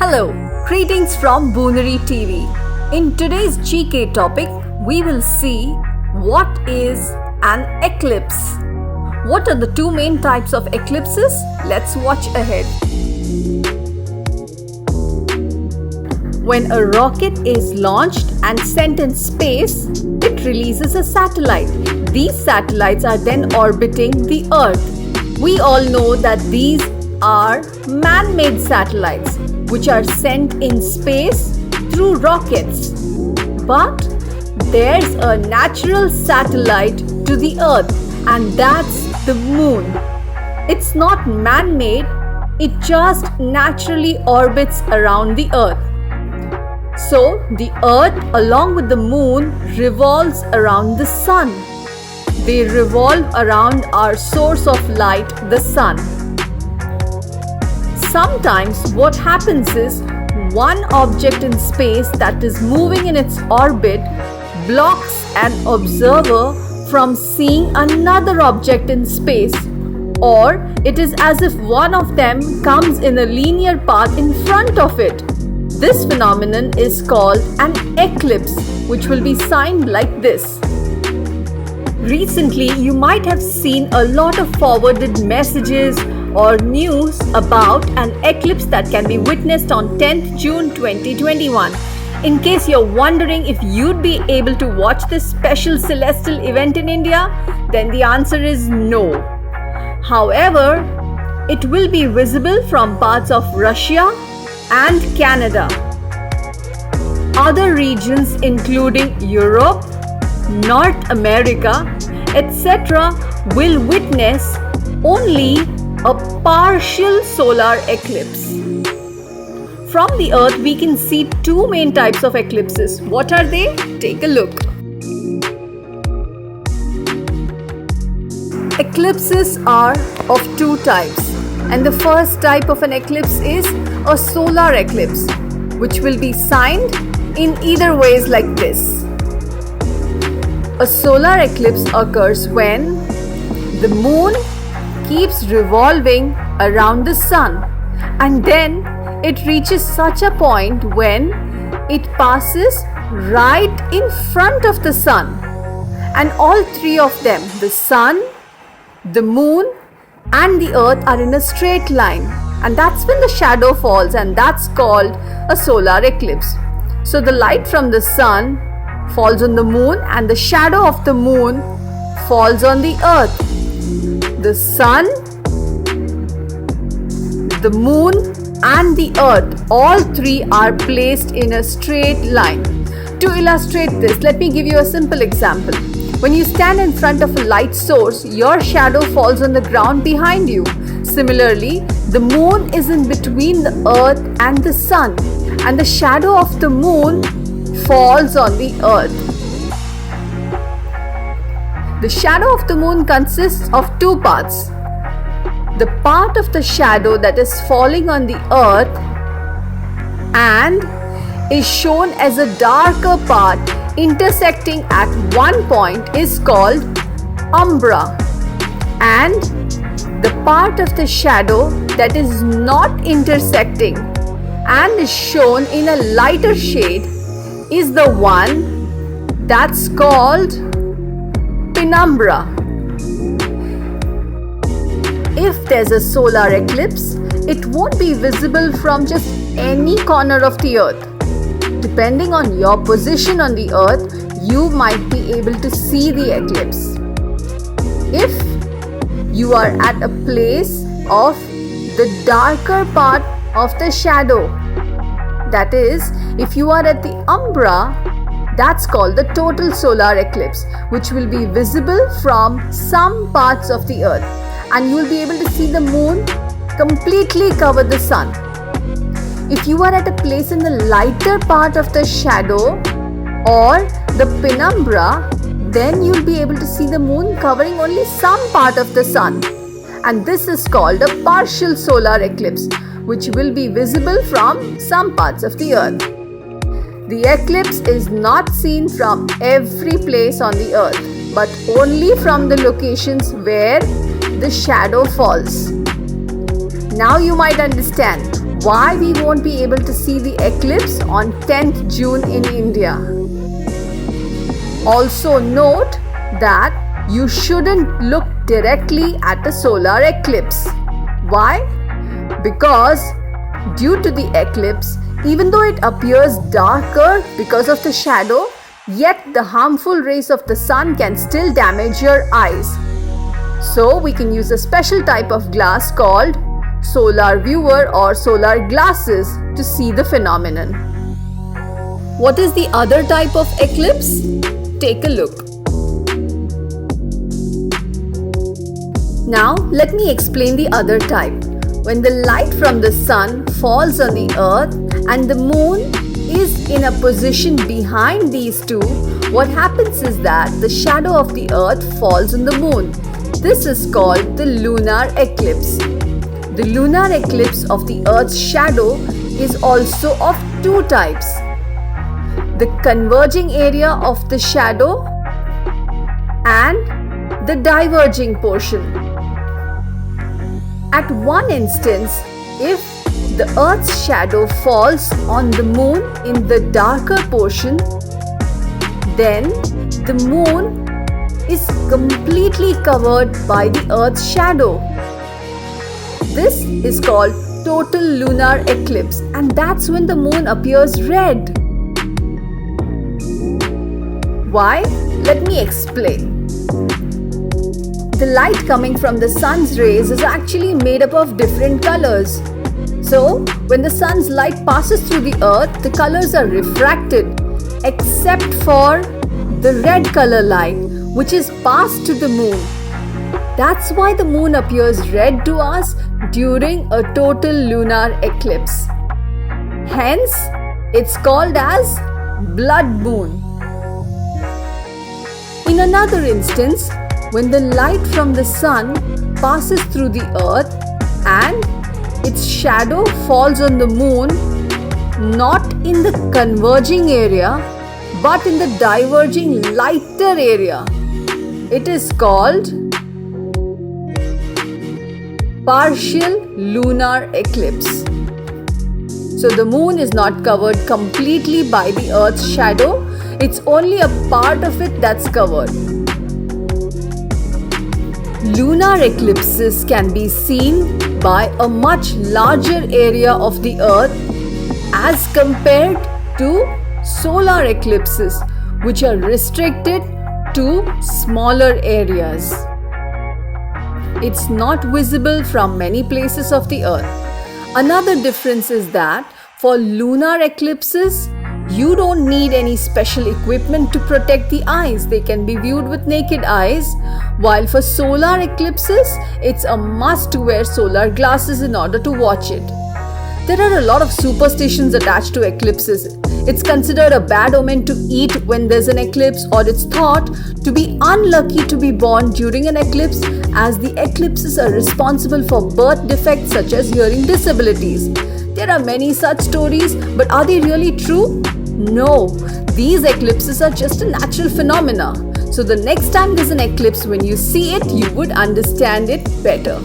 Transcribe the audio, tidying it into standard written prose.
Hello, greetings from Booneri TV. In today's GK topic, we will see what is an eclipse. What are the two main types of eclipses? Let's watch ahead. When a rocket is launched and sent in space, it releases a satellite. These satellites are then orbiting the Earth. We all know that these are man-made satellites which are sent in space through rockets. But there's a natural satellite to the Earth, and that's the Moon. It's not man-made, it just naturally orbits around the Earth. So the Earth along with the Moon revolves around the Sun. They revolve around our source of light, the Sun. Sometimes what happens is one object in space that is moving in its orbit blocks an observer from seeing another object in space, or it is as if one of them comes in a linear path in front of it. This phenomenon is called an eclipse, which will be signed like this. Recently, you might have seen a lot of forwarded messages or news about an eclipse that can be witnessed on 10th June 2021. In case you're wondering if you'd be able to watch this special celestial event in India, then the answer is no. However, it will be visible from parts of Russia and Canada. Other regions including Europe, North America, etc. will witness only a partial solar eclipse. From the Earth, we can see two main types of eclipses. What are they? Take a look. Eclipses are of two types, and the first type of an eclipse is a solar eclipse, which will be signed in either ways like this. A solar eclipse occurs when the Moon keeps revolving around the Sun, and then it reaches such a point when it passes right in front of the Sun, and all three of them, the Sun, the Moon and the Earth, are in a straight line, and that's when the shadow falls, and that's called a solar eclipse. So the light from the Sun falls on the Moon and the shadow of the Moon falls on the Earth. The Sun, the Moon and the Earth, all three are placed in a straight line. To illustrate this, let me give you a simple example. When you stand in front of a light source, your shadow falls on the ground behind you. Similarly, the Moon is in between the Earth and the Sun, and the shadow of the Moon falls on the Earth. The shadow of the Moon consists of two parts. The part of the shadow that is falling on the Earth and is shown as a darker part intersecting at one point is called umbra, and the part of the shadow that is not intersecting and is shown in a lighter shade is the one that's called penumbra. If there's a solar eclipse, it won't be visible from just any corner of the Earth. Depending on your position on the Earth, you might be able to see the eclipse. If you are at a place of the darker part of the shadow, that is, if you are at the umbra, that's called the total solar eclipse, which will be visible from some parts of the Earth, and you will be able to see the Moon completely cover the Sun. If you are at a place in the lighter part of the shadow or the penumbra, then you will be able to see the Moon covering only some part of the Sun, and this is called a partial solar eclipse, which will be visible from some parts of the Earth. The eclipse is not seen from every place on the Earth, but only from the locations where the shadow falls. Now you might understand why we won't be able to see the eclipse on 10th June in India. Also note that you shouldn't look directly at a solar eclipse. Why? Because due to the eclipse, even though it appears darker because of the shadow, yet the harmful rays of the sun can still damage your eyes. So we can use a special type of glass called solar viewer or solar glasses to see the phenomenon. What is the other type of eclipse? Take a look. Now let me explain the other type. When the light from the sun falls on the earth and the moon is in a position behind these two, what happens is that the shadow of the earth falls on the moon. This is called the lunar eclipse. The lunar eclipse of the earth's shadow is also of two types: the converging area of the shadow and the diverging portion. At one instance, if the earth's shadow falls on the moon in the darker portion, then the moon is completely covered by the earth's shadow. This is called total lunar eclipse, and that's when the moon appears red. Why? Let me explain. The light coming from the sun's rays is actually made up of different colors. So, when the sun's light passes through the earth, the colors are refracted except for the red color light, which is passed to the moon. That's why the moon appears red to us during a total lunar eclipse. Hence, it's called as blood moon. In another instance, when the light from the sun passes through the earth and its shadow falls on the moon, not in the converging area but in the diverging lighter area, it is called partial lunar eclipse. So the moon is not covered completely by the earth's shadow, it's only a part of it that's covered. Lunar eclipses can be seen by a much larger area of the earth as compared to solar eclipses, which are restricted to smaller areas. It's not visible from many places of the earth. Another difference is that for lunar eclipses, you don't need any special equipment to protect the eyes. They can be viewed with naked eyes. While for solar eclipses, it's a must to wear solar glasses in order to watch it. There are a lot of superstitions attached to eclipses. It's considered a bad omen to eat when there's an eclipse, or it's thought to be unlucky to be born during an eclipse, as the eclipses are responsible for birth defects such as hearing disabilities. There are many such stories, but are they really true? No, these eclipses are just a natural phenomena. So the next time there's an eclipse, when you see it, you would understand it better.